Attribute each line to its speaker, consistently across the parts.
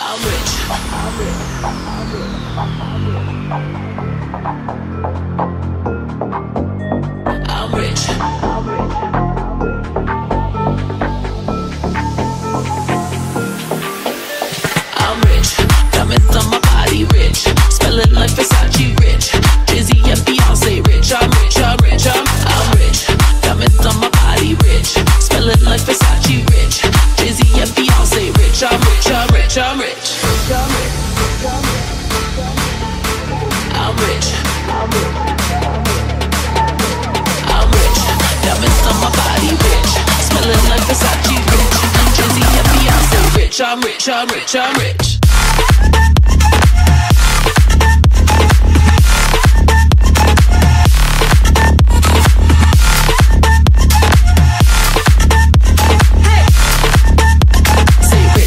Speaker 1: I'm rich. I'm rich. I'm rich. I'm rich. Diamonds on my body rich. Smelling like Versace rich. Jay-Z and Beyonce rich. I'm rich. I'm rich. I'm rich. Diamonds on my body rich. Smelling like Versace rich. Jay-Z and Beyonce rich. I'm rich. I'm rich. I'm rich. I'm rich. I'm rich. Diamonds on my body rich. Smelling like Versace rich. Jay-Z and Beyonce rich. I'm rich. I'm rich. I'm rich.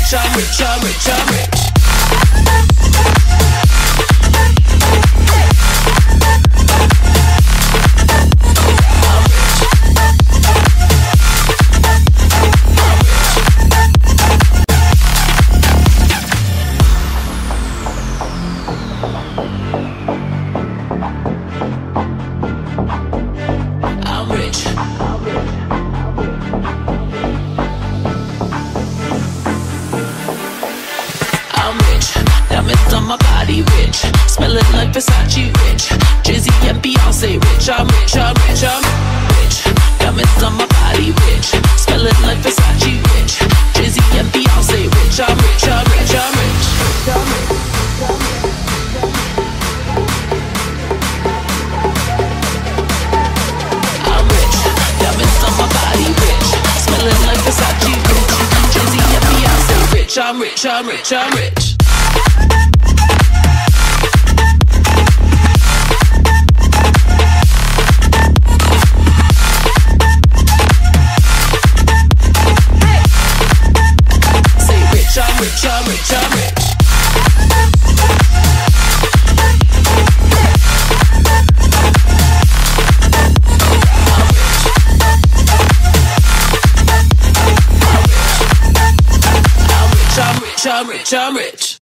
Speaker 1: I'm rich, I'm rich, I'm rich. I'm rich. I'm rich. Diamonds on my body rich. Smelling like Versace rich. Jay-Z and Beyonce rich. I'm rich, I'm rich, I'm rich. Diamonds on my body rich. Smelling like Versace rich. Jay-Z and Beyonce rich. I'm rich, I'm rich, I'm rich. I'm rich. Diamonds on my body rich. Smelling like Versace rich. Jay-Z and Beyonce rich. I'm rich, I'm rich, I'm rich. I'm rich, I'm rich, I'm rich. I'm rich, I'm rich, I'm rich.